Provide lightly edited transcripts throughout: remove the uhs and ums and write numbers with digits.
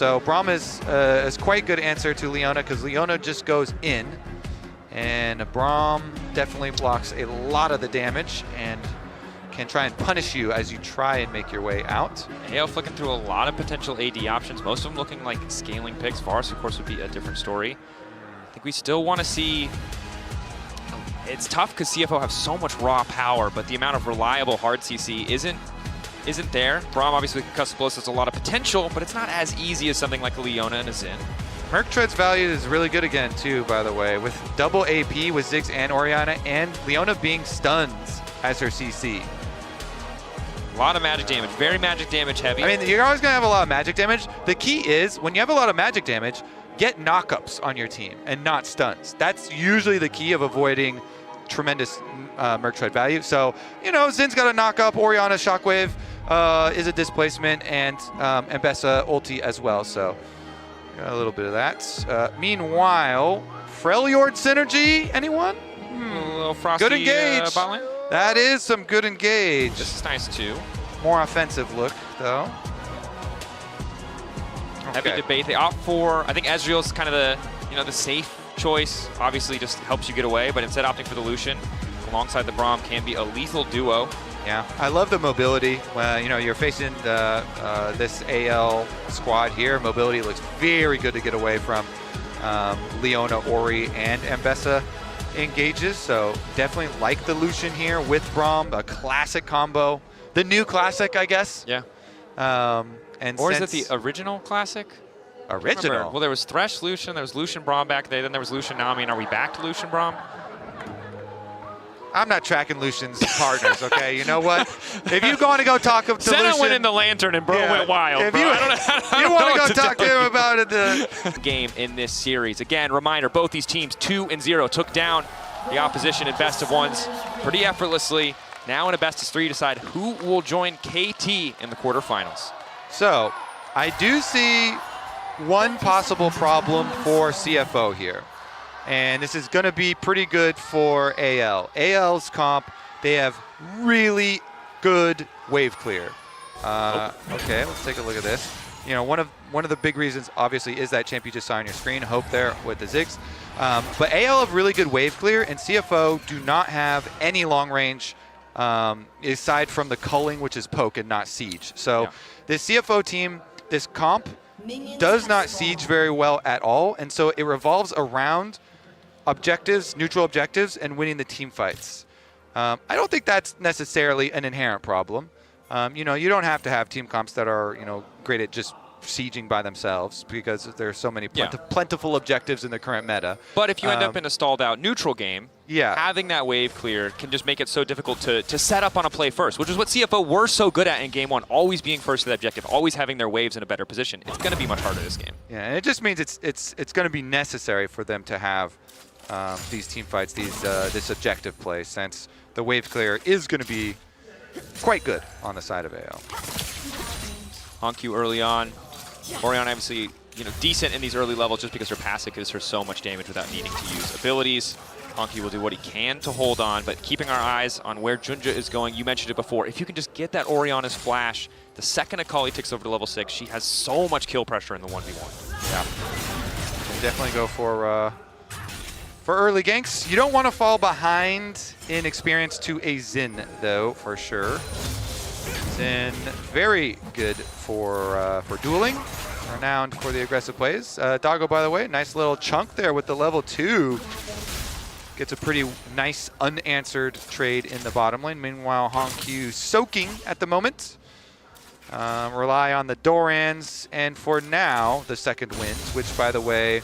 So Braum is quite good answer to Leona because Leona just goes in, and Braum definitely blocks a lot of the damage and can try and punish you as you try and make your way out. AL flicking through a lot of potential AD options, most of them looking like scaling picks. Varus, of course, would be a different story. I think we still want to see. It's tough because CFO have so much raw power, but the amount of reliable hard CC isn't there. Braum obviously with concussive blows has a lot of potential, but it's not as easy as something like a Leona and a Zin. Merc Tread's value is really good again too, by the way, with double AP with Ziggs and Orianna, and Leona being stunned as her CC. A lot of magic damage, very magic damage heavy. I mean, you're always gonna have a lot of magic damage. The key is, when you have a lot of magic damage, get knockups on your team and not stuns. That's usually the key of avoiding tremendous Merc Tread value. So, you know, Zin's got a knockup, Orianna Shockwave is a displacement, and Bessa ulti as well. So, got a little bit of that. Meanwhile, Freljord synergy, anyone? A little frosty good engage. Bot lane. That is some good engage. This is nice too. More offensive look, though. Heavy debate. They opt for, I think Ezreal's kind of the safe choice. Obviously just helps you get away, but instead opting for the Lucian alongside the Braum can be a lethal duo. Yeah, I love the mobility. You know, you're facing this AL squad here. Mobility looks very good to get away from Leona, Ori, and Mbessa engages. So definitely like the Lucian here with Braum, a classic combo. The new classic, I guess. Yeah. Or is it the original classic? Original? Well, there was Thresh Lucian, there was Lucian Braum back there, then there was Lucian Nami, and are we back to Lucian Braum? I'm not tracking Lucian's partners, okay? You know what? If you want to go talk to Senna Lucian, went in the lantern and went wild. If bro. you, I you want to go talk to him about it. Game in this series. Again, reminder, both these teams 2-0 took down the opposition in best of ones pretty effortlessly. Now in a best of three, decide who will join KT in the quarterfinals. So, I do see one possible problem for CFO here. And this is going to be pretty good for AL. AL's comp, they have really good wave clear. Okay, let's take a look at this. You know, one of the big reasons, obviously, is that champ you just saw on your screen. Hope there with the Ziggs. But AL have really good wave clear, and CFO do not have any long range aside from the culling, which is poke and not siege. So this CFO team, this comp, does not siege very well at all, and so it revolves around objectives, neutral objectives, and winning the team fights. I don't think that's necessarily an inherent problem. You know, you don't have to have team comps that are, you know, great at just sieging by themselves because there's so many plentiful objectives in the current meta. But if you end up in a stalled out neutral game, yeah, having that wave clear can just make it so difficult to set up on a play first, which is what CFO were so good at in game one, always being first to the objective, always having their waves in a better position. It's going to be much harder this game. Yeah, and it just means it's going to be necessary for them to have these team fights, this objective play, since the wave clear is going to be quite good on the side of AL. Honku early on. Orianna obviously, you know, decent in these early levels just because her passive gives her so much damage without needing to use abilities. Honky will do what he can to hold on, but keeping our eyes on where Junja is going. You mentioned it before. If you can just get that Orianna's flash, the second Akali ticks over to level 6, she has so much kill pressure in the 1v1. Yeah. Definitely go for early ganks. You don't want to fall behind in experience to a Xin, though, for sure. Xin, very good for dueling. Renowned for the aggressive plays. Doggo, by the way, nice little chunk there with the level 2. Gets a pretty nice unanswered trade in the bottom lane. Meanwhile, Honku soaking at the moment. Rely on the Dorans, and for now, the second wins, which, by the way,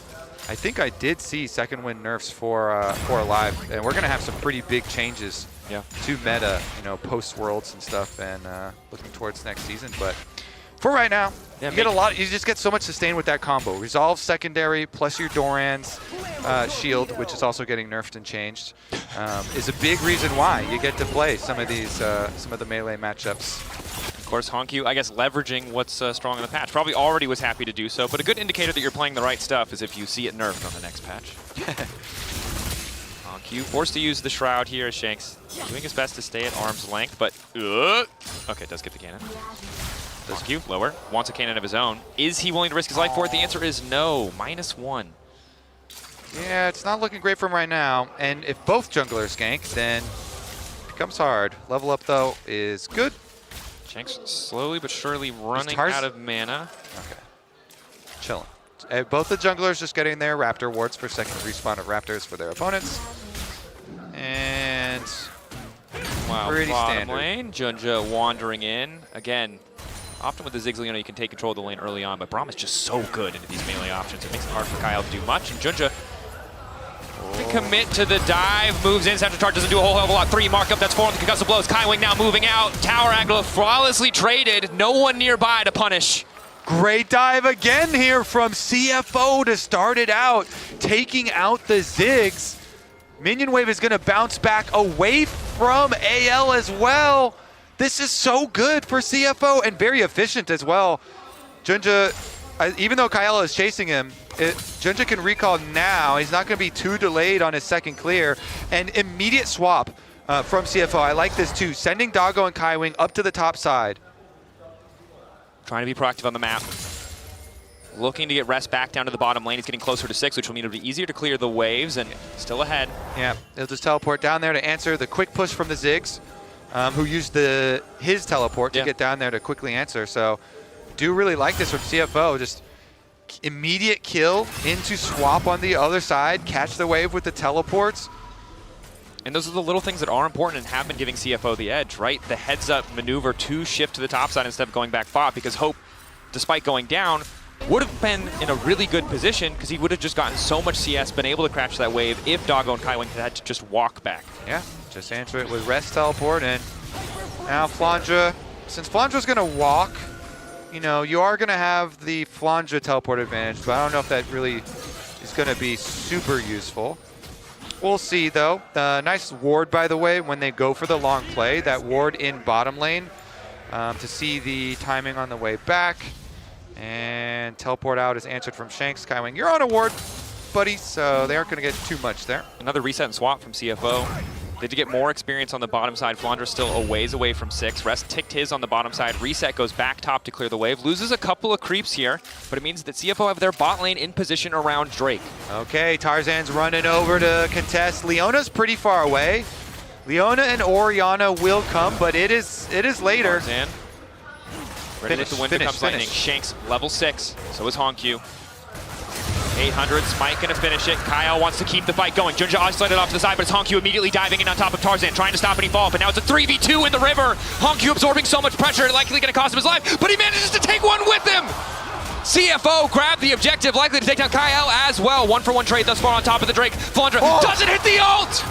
I think I did see second win nerfs for Alive, and we're gonna have some pretty big changes to meta, you know, post Worlds and stuff, and looking towards next season. But for right now, you get a lot. You just get so much sustain with that combo. Resolve secondary plus your Doran's shield, which is also getting nerfed and changed, is a big reason why you get to play some of these some of the melee matchups. Of course, Honku, I guess, leveraging what's strong in the patch. Probably already was happy to do so, but a good indicator that you're playing the right stuff is if you see it nerfed on the next patch. Honku forced to use the Shroud here as Shanks doing his best to stay at arm's length, but okay, does get the cannon. HonkY lower, wants a cannon of his own. Is he willing to risk his life for it? The answer is no, -1. Yeah, it's not looking great for him right now. And if both junglers gank, then it becomes hard. Level up, though, is good. Shanks slowly but surely running out of mana. Okay. Chilling. Both the junglers just getting their Raptor wards for second respawn of Raptors for their opponents. And wow, pretty bottom standard. lane. Junja wandering in. Again, often with the Ziggs, you can take control of the lane early on, but Braum is just so good into these melee options. It makes it hard for Kyle to do much. And Junja can commit to the dive, moves in. Central charge doesn't do a whole hell of a lot. 3 markup, that's 4 on the concussive blows. Kaiwing now moving out. Tower angle flawlessly traded. No one nearby to punish. Great dive again here from CFO to start it out, taking out the Ziggs. Minion wave is going to bounce back away from AL as well. This is so good for CFO and very efficient as well. Junja, even though Kyle is chasing him, Junja can recall now. He's not going to be too delayed on his second clear. And immediate swap from CFO. I like this too. Sending Doggo and Kaiwing up to the top side. Trying to be proactive on the map. Looking to get rest back down to the bottom lane. He's getting closer to 6, which will mean it'll be easier to clear the waves, and still ahead. Yeah, he'll just teleport down there to answer the quick push from the Ziggs, who used his teleport to get down there to quickly answer. So do really like this from CFO. Just immediate kill into swap on the other side, catch the wave with the teleports. And those are the little things that are important and have been giving CFO the edge, right? The heads-up maneuver to shift to the top side instead of going back bot, because Hope, despite going down, would have been in a really good position because he would have just gotten so much CS, been able to crash that wave if Doggo and Kaiwing had to just walk back. Yeah, just answer it with rest teleport, and now Flandra, since Flandra's going to walk, you are going to have the Flandra teleport advantage, but I don't know if that really is going to be super useful. We'll see, though. Nice ward, by the way, when they go for the long play. That ward in bottom lane to see the timing on the way back. And teleport out is answered from Shanks. Kaiwing, you're on a ward, buddy, so they aren't going to get too much there. Another reset and swap from CFO. They did get more experience on the bottom side. Flandra's still a ways away from 6. Rest ticked his on the bottom side. Reset goes back top to clear the wave. Loses a couple of creeps here, but it means that CFO have their bot lane in position around Drake. Okay, Tarzan's running over to contest. Leona's pretty far away. Leona and Orianna will come, but it is later. Tarzan. Ready with the window comes lightning. Shanks, level 6. So is HonkY. 800, Smite gonna finish it. Kyle wants to keep the fight going. Junja isolated off to the side, but it's HonkY immediately diving in on top of Tarzan, trying to stop any fall. But now it's a 3v2 in the river. HonkY absorbing so much pressure, likely gonna cost him his life, but he manages to take one with him. CFO grabbed the objective, likely to take down Kyle as well. 1-for-1 trade thus far on top of the Drake. Flandra doesn't hit the ult!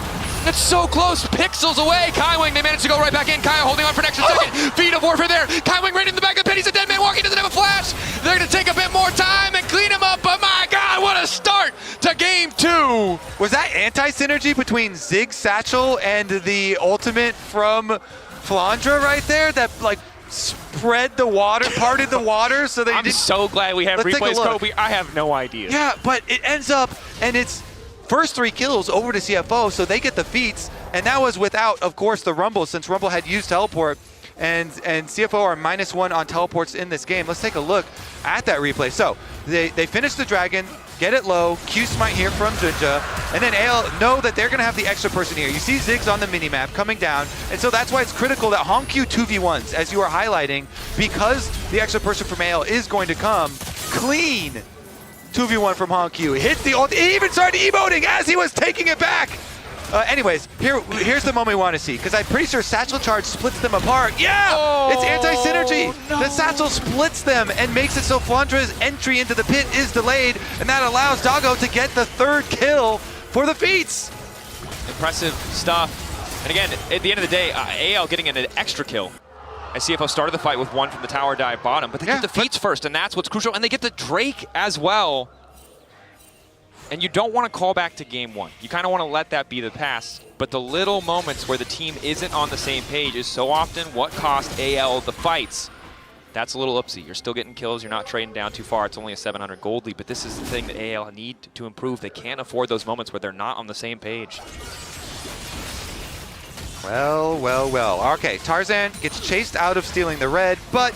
It's so close, pixels away. Kaiwing, they managed to go right back in. Kyle holding on for an extra second. Feed of warfare there. Kaiwing right in the back of the pit. He's a dead man walking, doesn't have a flash. They're gonna take a bit more time and clean him up, but my God, what a start to game 2. Was that anti-synergy between Ziggs Satchel and the ultimate from Flandra right there? That spread the water, parted the water so they I'm so glad we have replays, Chovy. I have no idea. Yeah, but it ends up, and it's first 3 kills over to CFO, so they get the feats, and that was without, of course, the Rumble, since Rumble had used teleport, and CFO are -1 on teleports in this game. Let's take a look at that replay. So they finish the dragon, get it low, Q smite here from Junja, and then AL know that they're going to have the extra person here. You see Ziggs on the minimap coming down, and so that's why it's critical that HonkY 2v1s, as you are highlighting, because the extra person from AL is going to come clean. 2v1 from HonkY. Hits the ult. He even started emoting as he was taking it back. Anyways, here's the moment we want to see, because I'm pretty sure Satchel Charge splits them apart. Yeah! It's anti-synergy. No. The Satchel splits them and makes it so Flandra's entry into the pit is delayed, and that allows Doggo to get the 3rd kill for the feats. Impressive stuff. And again, at the end of the day, AL getting an extra kill. As CFO started the fight with 1 from the tower dive bottom, but they get the feats first, and that's what's crucial. And they get the Drake as well. And you don't want to call back to game 1. You kind of want to let that be the past. But the little moments where the team isn't on the same page is so often what cost AL the fights. That's a little oopsie. You're still getting kills. You're not trading down too far. It's only a 700 gold lead, but this is the thing that AL need to improve. They can't afford those moments where they're not on the same page. Well. Okay, Tarzan gets chased out of stealing the red, but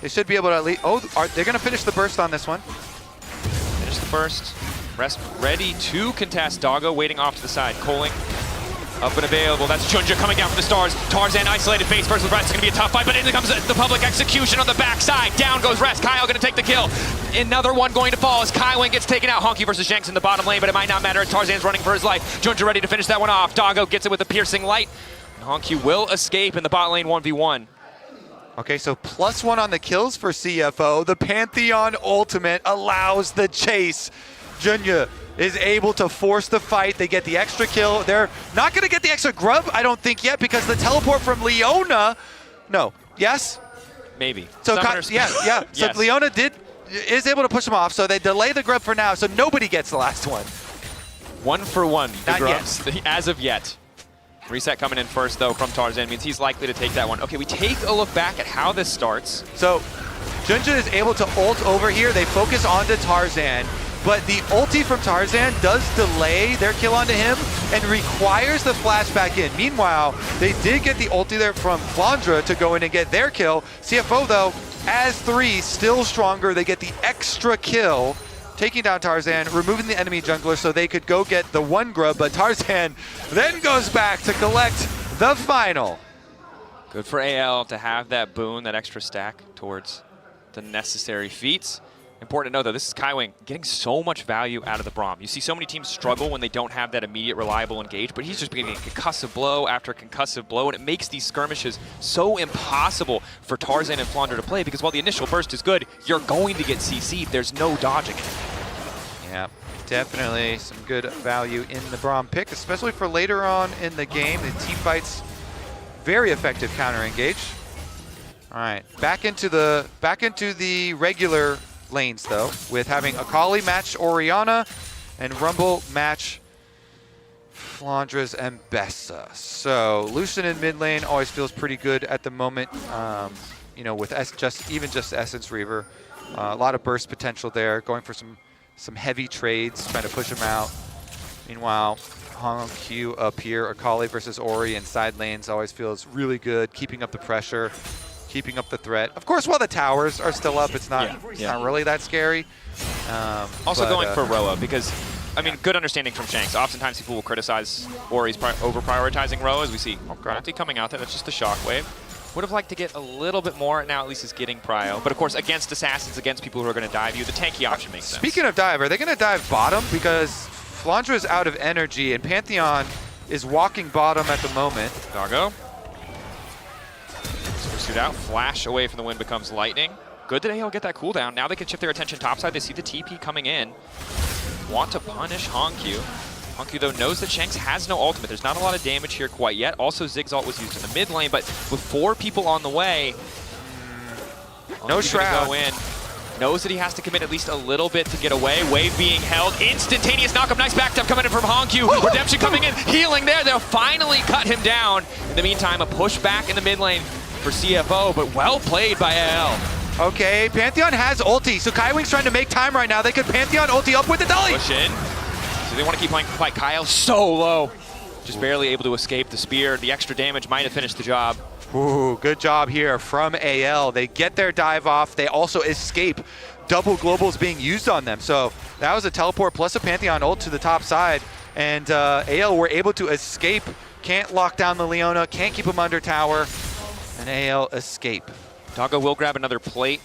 They should be able to at least... Oh, they're going to finish the burst on this one. Finish the burst. Rest ready to contest. Doggo waiting off to the side. Coling up and available. That's Junja coming down from the stars. Tarzan isolated face versus Rest. It's going to be a tough fight, but in comes the public execution on the backside. Down goes Rest. Kyle going to take the kill. Another one going to fall as Kaiwing gets taken out. Honky versus Shanks in the bottom lane, but it might not matter. Tarzan's running for his life. Junja ready to finish that one off. Doggo gets it with a piercing light. And Honky will escape in the bot lane 1v1. Okay, so +1 on the kills for CFO. The Pantheon ultimate allows the chase. Junya is able to force the fight. They get the extra kill. They're not going to get the extra grub, I don't think, yet, because the teleport from Leona. No. Yes? Maybe. So yeah. So Yes. Leona is able to push them off, so they delay the grub for now, so nobody gets the last one. 1 for 1. The Not grubs, as of yet. Reset coming in first, though, from Tarzan means he's likely to take that one. Okay, we take a look back at how this starts. So Junja is able to ult over here. They focus onto Tarzan, but the ulti from Tarzan does delay their kill onto him and requires the flashback in. Meanwhile, they did get the ulti there from Flandra to go in and get their kill. CFO, though, as 3, still stronger. They get the extra kill, taking down Tarzan, removing the enemy jungler so they could go get the 1 grub, but Tarzan then goes back to collect the final. Good for AL to have that boon, that extra stack towards the necessary feats. Important to know, though, this is Kaiwing getting so much value out of the Braum. You see so many teams struggle when they don't have that immediate reliable engage, but he's just getting concussive blow after concussive blow, and it makes these skirmishes so impossible for Tarzan and Flandre to play, because while the initial burst is good, you're going to get CC'd. There's no dodging it. Yeah, definitely some good value in the Braum pick, especially for later on in the game. The team fights, very effective counter engage. All right, back into the regular lanes, though, with having Akali match Orianna and Rumble match Flandre's and Bessa. So Lucian in mid lane always feels pretty good at the moment, you know, with just Essence Reaver. A lot of burst potential there, going for some heavy trades, trying to push him out. Meanwhile, Hong Q up here, Akali versus Ori in side lanes always feels really good, keeping up the pressure, keeping up the threat. Of course, while the towers are still up, it's not really that scary. Also going for Roa, because, I mean, good understanding from Shanks. Oftentimes people will criticize Ori's over-prioritizing Roa, as we see ulti coming out there. That's just the shockwave. Would have liked to get a little bit more. Now at least is getting prio. But of course, against assassins, against people who are going to dive you, the tanky option makes sense. Speaking of dive, are they going to dive bottom? Because Flandre is out of energy, and Pantheon is walking bottom at the moment. Doggo. Pursued out. Flash away from the wind becomes lightning. Good that AL get that cooldown. Now they can shift their attention topside. They see the TP coming in. Want to punish Honkyu. Honkyu, though, knows that Shanks has no ultimate. There's not a lot of damage here quite yet. Also, Zig's ult was used in the mid lane, but with 4 people on the way, no Shroud. Go in. Knows that he has to commit at least a little bit to get away. Wave being held. Instantaneous knock-up. Nice back coming in from Honkyu. Redemption coming in. Healing there. They'll finally cut him down. In the meantime, a push back in the mid lane for CFO, but well played by AL. Okay, Pantheon has ulti, so Kaiwing's trying to make time right now. They could Pantheon ulti up with the dolly. Push in. So they want to keep playing fight. Kyle so low. Just barely able to escape the spear. The extra damage might have finished the job. Ooh, good job here from AL. They get their dive off. They also escape. Double globals being used on them. So that was a teleport plus a Pantheon ult to the top side. And AL were able to escape. Can't lock down the Leona. Can't keep him under tower. And AL escape. Doggo will grab another plate.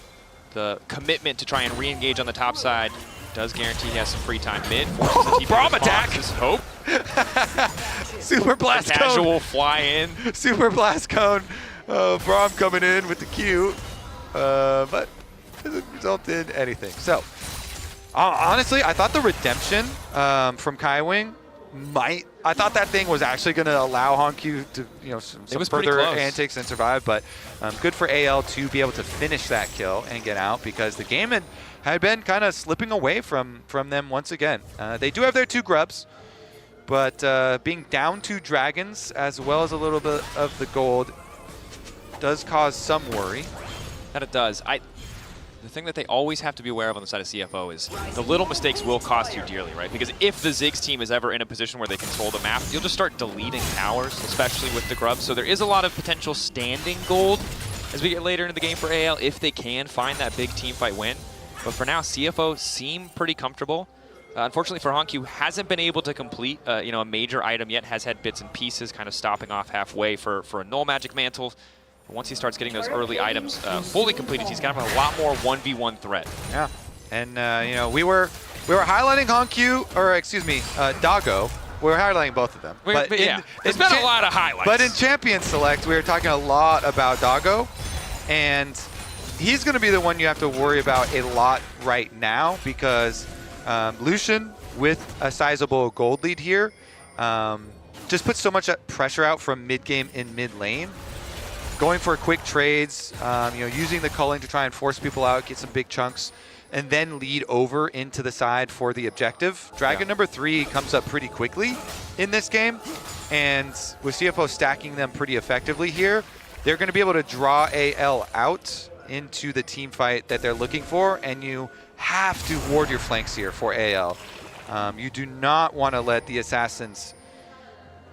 The commitment to try and re-engage on the top side does guarantee he has some free time mid. Braum attack! Hope. Super blast cone. Casual fly in. Super blast cone. Braum coming in with the Q, but doesn't result in anything. So, honestly, I thought the redemption from Kaiwing I thought that thing was actually going to allow Honkyu to, you know, some further antics and survive, but good for AL to be able to finish that kill and get out, because the game had been kind of slipping away from them once again. They do have their 2 grubs, but being down 2 dragons as well as a little bit of the gold does cause some worry. That it does. The thing that they always have to be aware of on the side of CFO is the little mistakes will cost you dearly, right? Because if the Ziggs team is ever in a position where they control the map, you'll just start deleting towers, especially with the grubs. So there is a lot of potential standing gold as we get later into the game for AL if they can find that big team fight win. But for now, CFO seem pretty comfortable. Unfortunately for Hongyu, hasn't been able to complete a major item yet, has had bits and pieces kind of stopping off halfway for a Null Magic Mantle. But once he starts getting those early items fully completed, he's got a lot more 1v1 threat. Yeah, and we were highlighting Hongyu, or excuse me, Doggo. We were highlighting both of them. There's been a lot of highlights. But in Champion Select, we were talking a lot about Doggo, and he's going to be the one you have to worry about a lot right now because Lucian, with a sizable gold lead here, just puts so much pressure out from mid-game in mid-lane. Going for quick trades, using the culling to try and force people out, get some big chunks, and then lead over into the side for the objective. Dragon number 3 comes up pretty quickly in this game, and with CFO stacking them pretty effectively here, they're going to be able to draw AL out into the team fight that they're looking for, and you have to ward your flanks here for AL. You do not want to let the assassins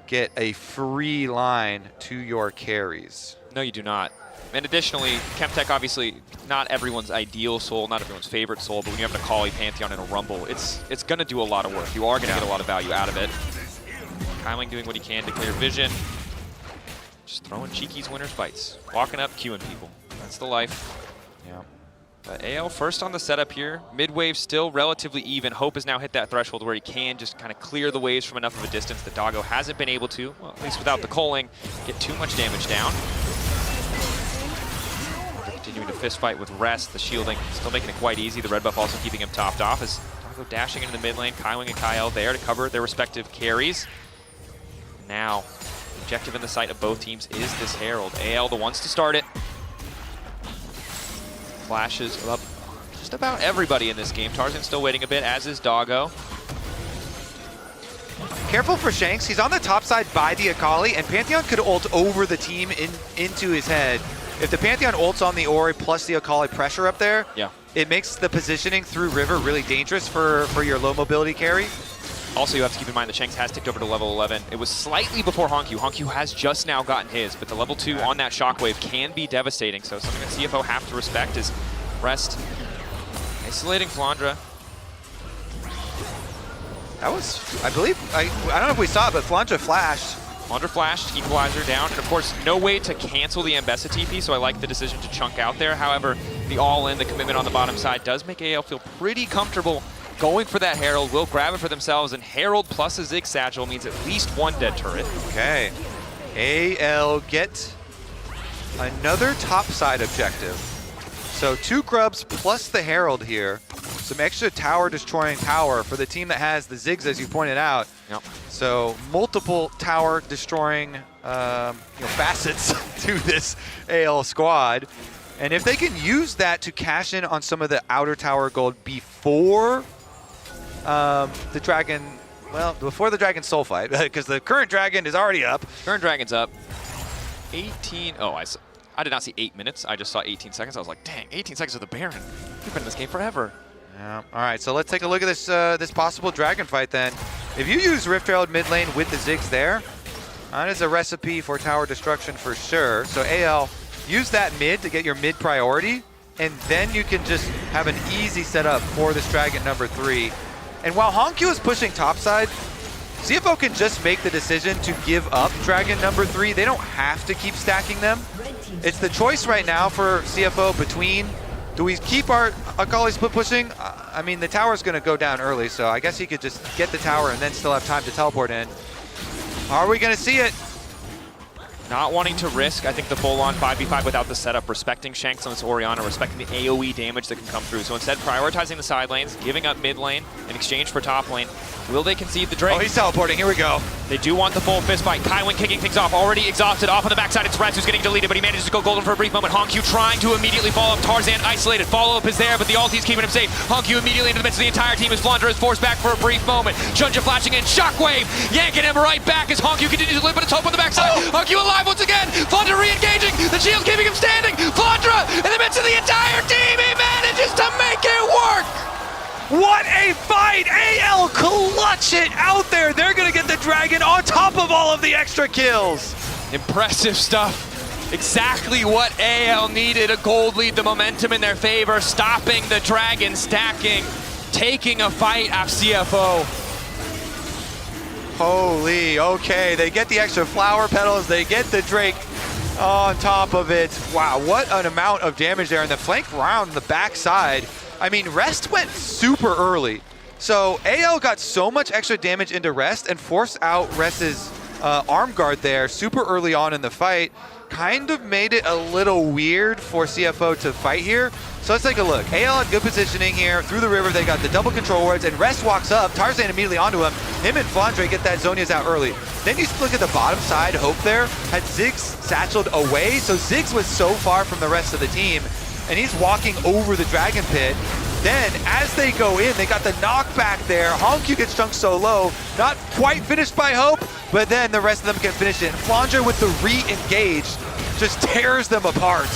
get a free line to your carries. No, you do not. And additionally, Chemtech, obviously, not everyone's ideal soul, not everyone's favorite soul, but when you have an Akali, Pantheon, and a Rumble, it's going to do a lot of work. You are going to get a lot of value out of it. Kyling doing what he can to clear vision. Just throwing cheekies, winners, bites. Walking up, queuing people. That's the life. Yeah. But AL first on the setup here. Mid-wave still relatively even. Hope has now hit that threshold where he can just kind of clear the waves from enough of a distance that Doggo hasn't been able to, well, at least without the culling, get too much damage down. Continuing to fist fight with Rest, the shielding still making it quite easy. The red buff also keeping him topped off as Doggo dashing into the mid lane. Kaiwing and Kyle there to cover their respective carries. Now, the objective in the sight of both teams is this Herald. AL the ones to start it. Flashes up just about everybody in this game. Tarzan's still waiting a bit, as is Doggo. Careful for Shanks. He's on the top side by the Akali, and Pantheon could ult over the team into his head. If the Pantheon ults on the Ori plus the Akali pressure up there, it makes the positioning through River really dangerous for your low mobility carry. Also, you have to keep in mind that Shanks has ticked over to level 11. It was slightly before Hongyu. Hongyu has just now gotten his, but the level 2 on that shockwave can be devastating. So something that CFO have to respect is Rest isolating Flandra. That was, I believe, I don't know if we saw it, but Flandra flashed. Flandra flashed, equalizer down, and of course, no way to cancel the Ambessa TP, so I like the decision to chunk out there. However, the all-in, the commitment on the bottom side does make AL feel pretty comfortable going for that Herald. Will grab it for themselves, and Herald plus a Zig Satchel means at least one dead turret. Okay. AL get another topside objective. So 2 grubs plus the Herald here. Some extra tower destroying power for the team that has the Zigs, as you pointed out. Yep. So multiple tower destroying facets to this AL squad. And if they can use that to cash in on some of the outer tower gold before the Dragon, well, before the Dragon Soul fight, because the current Dragon is already up. Current Dragon's up. 18, I did not see 8 minutes. I just saw 18 seconds. I was like, dang, 18 seconds of the Baron. We've been in this game forever. Yeah. All right, so let's take a look at this this possible Dragon fight then. If you use Rift Herald mid lane with the Zigs there, that is a recipe for tower destruction for sure. So AL, use that mid to get your mid priority, and then you can just have an easy setup for this Dragon number 3. And while Hongyu is pushing topside, CFO can just make the decision to give up Dragon number 3. They don't have to keep stacking them. It's the choice right now for CFO between, do we keep our Akali split pushing? I mean, the tower's going to go down early, so I guess he could just get the tower and then still have time to teleport in. Are we going to see it? Not wanting to risk, I think, the full-on 5v5 without the setup, respecting Shanks on this Orianna, respecting the AoE damage that can come through. So instead, prioritizing the side lanes, giving up mid lane in exchange for top lane. Will they concede the Drake? Oh, he's teleporting. Here we go. They do want the full fist fight. Kaiwing kicking things off, already exhausted. Off on the backside, it's Rest who's getting deleted, but he manages to go golden for a brief moment. Hongyu trying to immediately follow up. Tarzan isolated. Follow-up is there, but the ulti's keeping him safe. Hongyu immediately into the midst of the entire team as Flandra is forced back for a brief moment. Junja flashing in. Shockwave yanking him right back as Hongyu continues to live, but it's Hope on the backside. Hongyu alive once again. Flandra re-engaging. The shield's keeping him standing. Flandra in the midst of the entire team. He manages to make it work. What a fight! AL clutch it out there. They're going to get the Dragon on top of all of the extra kills. Impressive stuff Exactly what AL needed, a gold lead, the momentum in their favor, stopping the dragon, stacking, taking a fight off CFO. Holy, okay, they get the extra flower petals, they get the Drake on top of it. Wow, what an amount of damage there, and the flank round the backside. I mean, Rest went super early. So AL got so much extra damage into Rest and forced out Rest's arm guard there super early on in the fight. Kind of made it a little weird for CFO to fight here. So let's take a look. AL had good positioning here. Through the river, they got the double control wards, and Rest walks up. Tarzan immediately onto him. Him and Flandre get that Zhonya's out early. Then you look at the bottom side. Hope there had Ziggs satcheled away. So Ziggs was so far from the rest of the team, and he's walking over the Dragon Pit. Then, as they go in, they got the knockback there. Honkyu gets chunked so low, not quite finished by Hope, but then the rest of them can finish it. Flandre with the re-engage just tears them apart.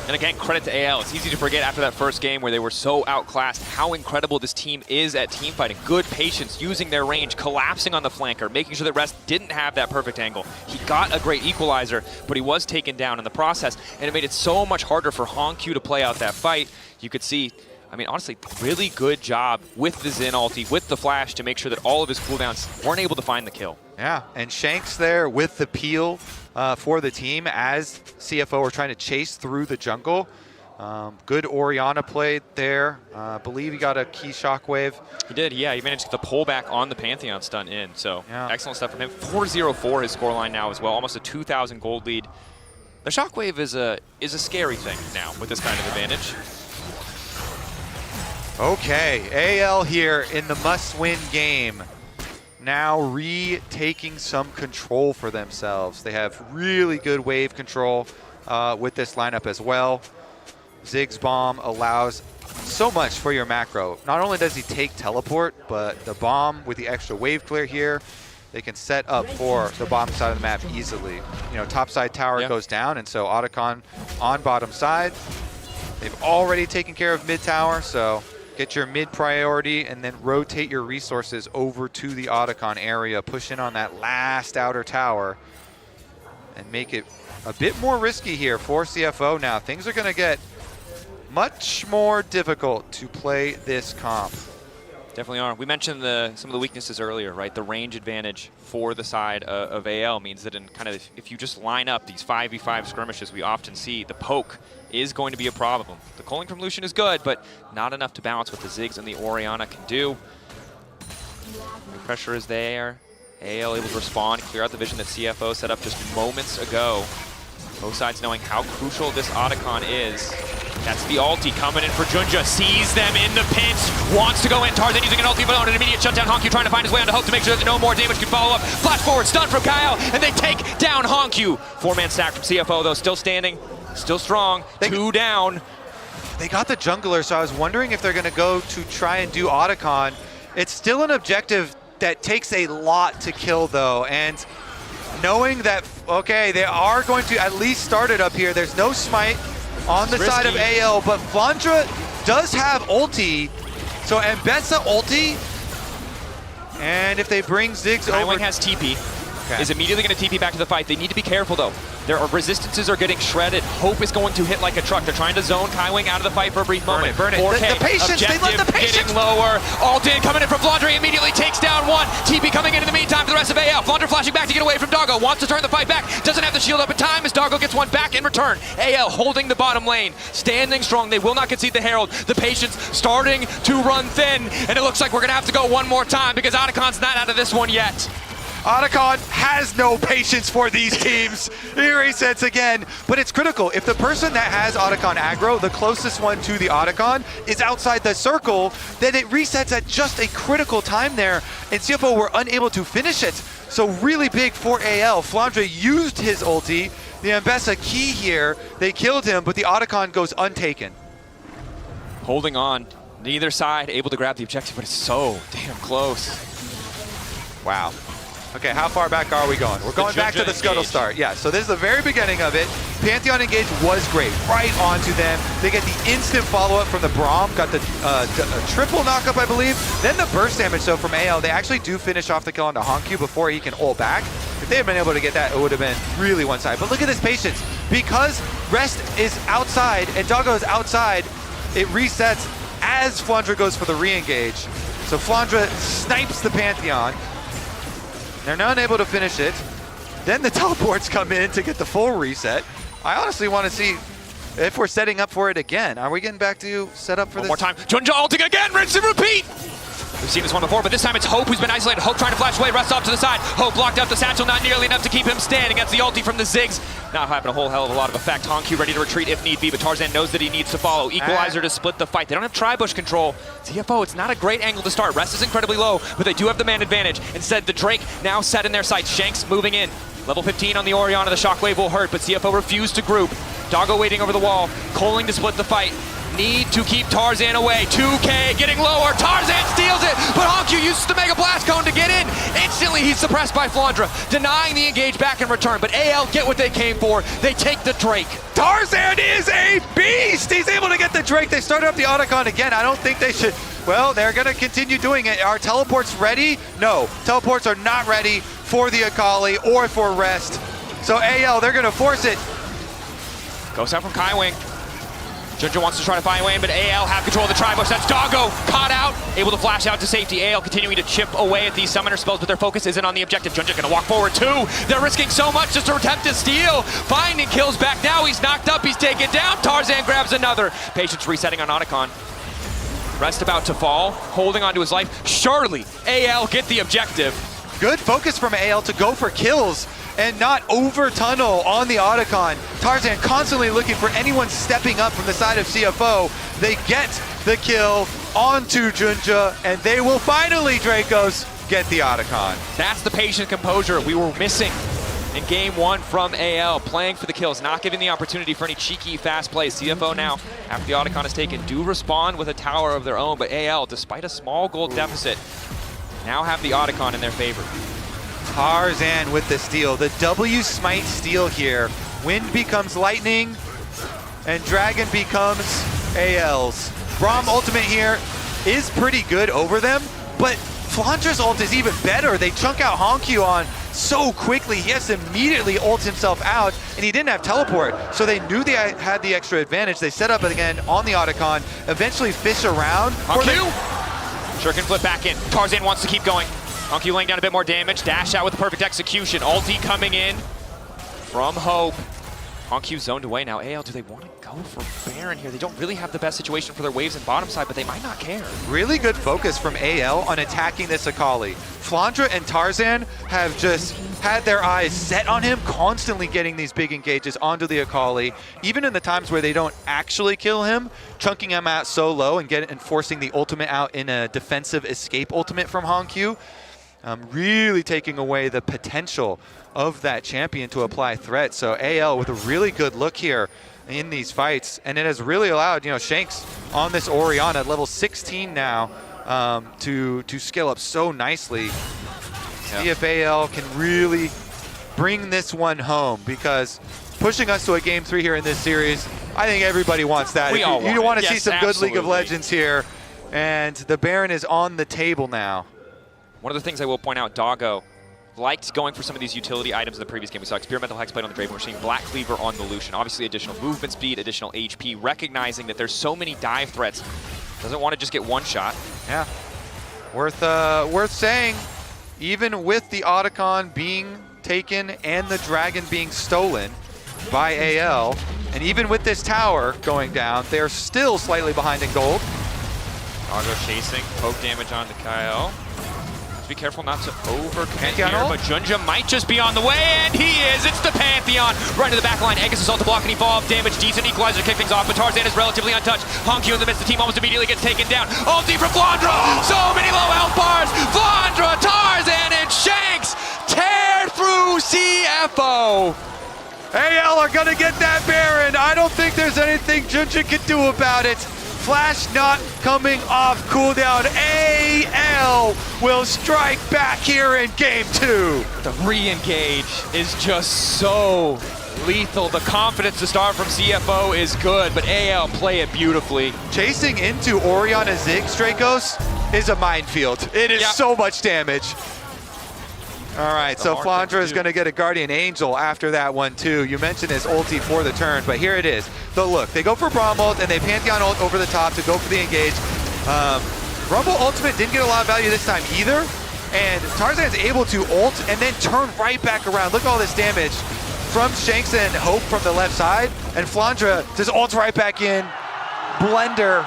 And again, credit to AL. It's easy to forget after that first game where they were so outclassed how incredible this team is at team fighting. Good patience, using their range, collapsing on the flanker, making sure that Rest didn't have that perfect angle. He got a great equalizer, but he was taken down in the process, and it made it so much harder for Honkyu to play out that fight. You could see, I mean, honestly, really good job with the Xin ulti, with the flash, to make sure that all of his cooldowns weren't able to find the kill. Yeah, and Shanks there with the peel for the team as CFO were trying to chase through the jungle. Good Orianna played there. I believe he got a key shockwave. He did, yeah. He managed to get the pullback on the Pantheon stun in. So yeah, excellent stuff from him. 4-0-4 his scoreline now as well. Almost a 2,000 gold lead. The shockwave is a scary thing now with this kind of advantage. Okay, AL here in the must-win game. Now retaking some control for themselves. They have really good wave control with this lineup as well. Ziggs bomb allows so much for your macro. Not only does he take teleport, but the bomb with the extra wave clear here, they can set up for the bottom side of the map easily. You know, top side tower goes down, and so Otacon on bottom side. They've already taken care of mid tower, so get your mid priority and then rotate your resources over to the Otacon area. Push in on that last outer tower and make it a bit more risky here for CFO now. Things are going to get much more difficult to play this comp. Definitely are. We mentioned some of the weaknesses earlier, right? The range advantage for the side of AL means that in kind of if you just line up these 5v5 skirmishes we often see, the poke is going to be a problem. The culling from Lucian is good, but not enough to balance what the Ziggs and the Orianna can do. The pressure is there. AL able to respond, clear out the vision that CFO set up just moments ago. Both sides knowing how crucial this Otacon is. That's the ulti coming in for Junja. Sees them in the pinch. Wants to go in. Tarzan using an ulti, but on an immediate shutdown. Honkyu trying to find his way onto Hope to make sure that no more damage can follow up. Flash forward, stun from Kyle, and they take down Honkyu. 4-man stack from CFO, though, still standing, still strong. Two down. They got the jungler, so I was wondering if they're going to go to try and do Otacon. It's still an objective that takes a lot to kill, though, and knowing that, okay, they are going to at least start it up here. There's no smite on the side of AL, but Flandre does have ulti. So Mbessa ulti, and if they bring Ziggs over... has TP, is immediately going to TP back to the fight. They need to be careful, though. Their resistances are getting shredded. Hope is going to hit like a truck. They're trying to zone Kaiwing out of the fight for a brief moment. Burn it. The patience, they let the patience. Getting lower. Altin coming in from Flandre, immediately takes down one. TP coming in the meantime for the rest of AL. Flandre flashing back to get away from Doggo. Wants to turn the fight back. Doesn't have the shield up in time as Doggo gets one back in return. AL holding the bottom lane. Standing strong. They will not concede the Herald. The patience starting to run thin. And it looks like we're going to have to go one more time because Otacon's not out of this one yet. Otacon has no patience for these teams. Here he sets again, but it's critical. If the person that has Otacon aggro, the closest one to the Otacon, is outside the circle, then it resets at just a critical time there, and CFO were unable to finish it. So really big for AL. Flandre used his ulti. The Mbessa key here, they killed him, but the Otacon goes untaken. Holding on, neither side able to grab the objective, but it's so damn close. Wow. Okay, how far back are we going? We're going back to the scuttle start. Yeah, so this is the very beginning of it. Pantheon engage was great, right onto them. They get the instant follow-up from the Braum, got the triple knockup, I believe. Then the burst damage, so from AL, they actually do finish off the kill onto Honkyu before he can ult back. If they had been able to get that, it would have been really one-sided. But look at this patience. Because Rest is outside and Doggo is outside, it resets as Flandra goes for the re-engage. So Flandra snipes the Pantheon. They're not able to finish it. Then the teleports come in to get the full reset. I honestly want to see if we're setting up for it again. Are we getting back to set up for this? One more time. Junja ulting again, rinse and repeat! We've seen this one before, but this time it's Hope who's been isolated. Hope trying to flash away, Rest off to the side. Hope blocked out the satchel, not nearly enough to keep him standing. Gets the ulti from the Ziggs. Not having a whole hell of a lot of effect. Honku ready to retreat if need be, but Tarzan knows that he needs to follow. Equalizer to split the fight. They don't have tri-bush control. CFO, it's not a great angle to start. Rest is incredibly low, but they do have the man advantage. Instead, the Drake now set in their sights. Shanks moving in. Level 15 on the Orianna. The shockwave will hurt, but CFO refused to group. Doggo waiting over the wall, calling to split the fight. Need to keep Tarzan away. 2K getting lower. Tarzan steals it, but Honku uses the Mega Blast Cone to get in. Instantly, he's suppressed by Flandra, denying the engage back in return. But AL get what they came for. They take the Drake. Tarzan is a beast! He's able to get the Drake. They started up the Otacon again. I don't think they should. Well, they're going to continue doing it. Are teleports ready? No. Teleports are not ready for the Akali or for Rest. So AL, they're going to force it. Goes out from Kaiwing. Junja wants to try to find a way in, but AL have control of the tri-bush. That's Doggo, caught out, able to flash out to safety. AL continuing to chip away at these summoner spells, but their focus isn't on the objective. Junja gonna walk forward too. They're risking so much just to attempt to steal. Finding kills back now, he's knocked up, he's taken down. Tarzan grabs another. Patience resetting on Otacon. Rest about to fall, holding onto his life. Surely, AL get the objective. Good focus from AL to go for kills and not over tunnel on the Otacon. Tarzan constantly looking for anyone stepping up from the side of CFO. They get the kill onto Junja, and they will finally, Dracos, get the Otacon. That's the patient composure we were missing in game one from AL, playing for the kills, not giving the opportunity for any cheeky fast plays. CFO now, after the Otacon is taken, do respond with a tower of their own, but AL, despite a small gold deficit, now have the Otacon in their favor. Tarzan with the steal. The W smite steal here. Wind becomes lightning, and Dragon becomes AL's. Braum ultimate here is pretty good over them, but Flandra's ult is even better. They chunk out Honku on so quickly. He has to immediately ult himself out, and he didn't have teleport, so they knew they had the extra advantage. They set up again on the Otacon, eventually fish around. Honku! Sure can flip back in. Tarzan wants to keep going. Honku laying down a bit more damage. Dash out with the perfect execution. Ulti coming in from Hope. Honku zoned away now. AL, do they want to go for Baron here? They don't really have the best situation for their waves and bottom side, but they might not care. Really good focus from AL on attacking this Akali. Flandra and Tarzan have just had their eyes set on him, constantly getting these big engages onto the Akali. Even in the times where they don't actually kill him, chunking him out so low and forcing the ultimate out in a defensive escape ultimate from Honku. Really taking away the potential of that champion to apply threat. So AL with a really good look here in these fights, and it has really allowed, Shanks on this Orianna at level 16 now to scale up so nicely. Yeah. See if AL can really bring this one home, because pushing us to a game 3 here in this series, I think everybody wants that. You want to see some good League of Legends here, and the Baron is on the table now. One of the things I will point out, Doggo liked going for some of these utility items in the previous game. We saw Experimental Hexblade on the Draven. We're seeing Black Cleaver on the Lucian. Obviously, additional movement speed, additional HP, recognizing that there's so many dive threats. Doesn't want to just get one shot. Yeah, worth saying, even with the Otacon being taken and the Dragon being stolen by AL, and even with this tower going down, they're still slightly behind in gold. Doggo chasing, poke damage onto Kyle. Be careful not to overcommit here, but Junja might just be on the way, and he is! It's the Pantheon! Right to the back line, Aegis assault to block any fall off damage, decent equalizer to kick things off, but Tarzan is relatively untouched. Honku in the midst, the team almost immediately gets taken down. Ulti from Flandra! So many low health bars! Flandra, Tarzan, and Shanks tear through CFO! AL are gonna get that Baron! I don't think there's anything Junja can do about it. Flash not coming off cooldown. AL will strike back here in game 2. The re-engage is just so lethal. The confidence to start from CFO is good, but AL play it beautifully. Chasing into Orianna Ziggs, Dracos, is a minefield. It is so much damage. All right, so hard thing Flandra to is do. going to get a Guardian Angel after that one, too. You mentioned his ulti for the turn, but here it is. So look, they go for Braum ult, and they Pantheon ult over the top to go for the engage. Rumble Ultimate didn't get a lot of value this time either, and Tarzan's able to ult and then turn right back around. Look at all this damage from Shanks and Hope from the left side, and Flandra just ults right back in. Blender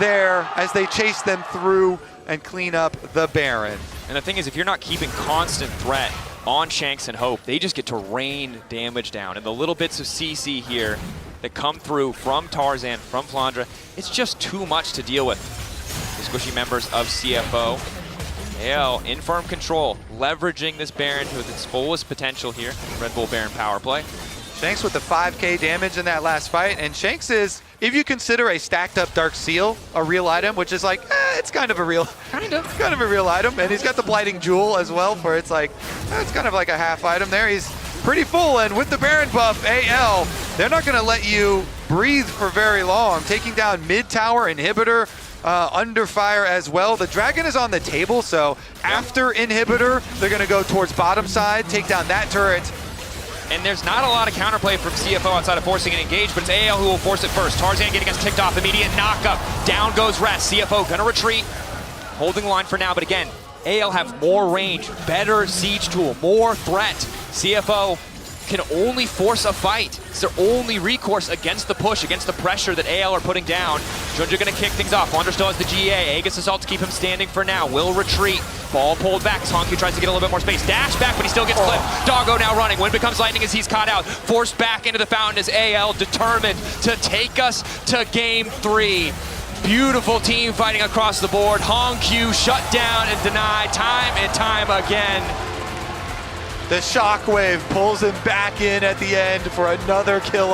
there as they chase them through and clean up the Baron. And the thing is, if you're not keeping constant threat on Shanks and Hope, they just get to rain damage down. And the little bits of CC here that come through from Tarzan, from Flandra, it's just too much to deal with. The squishy members of CFO. AL in firm control, leveraging this Baron to its fullest potential here. Red Bull Baron power play. Shanks with the 5k damage in that last fight, and Shanks is, if you consider a stacked up Dark Seal a real item, which is like, it's kind of a real item, and he's got the Blighting Jewel as well, for it's like, it's kind of like a half item there. He's pretty full, and with the Baron buff, AL, they're not going to let you breathe for very long. Taking down mid tower inhibitor, under fire as well. The Dragon is on the table, so after inhibitor, they're going to go towards bottom side, take down that turret. And there's not a lot of counterplay from CFO outside of forcing an engage, but it's AL who will force it first. Tarzan getting us ticked off, immediate knockup. Down goes Rest. CFO gonna retreat. Holding line for now, but again, AL have more range, better siege tool, more threat. CFO can only force a fight. It's their only recourse against the push, against the pressure that AL are putting down. Junja gonna kick things off. Wander still has the GA. Aegis assault to keep him standing for now. Will retreat. Ball pulled back. Honky tries to get a little bit more space. Dash back, but he still gets clipped. Doggo now running. Wind becomes lightning as he's caught out. Forced back into the fountain as AL determined to take us to game 3. Beautiful team fighting across the board. Hong Q shut down and denied time and time again. The Shockwave pulls him back in at the end for another kill.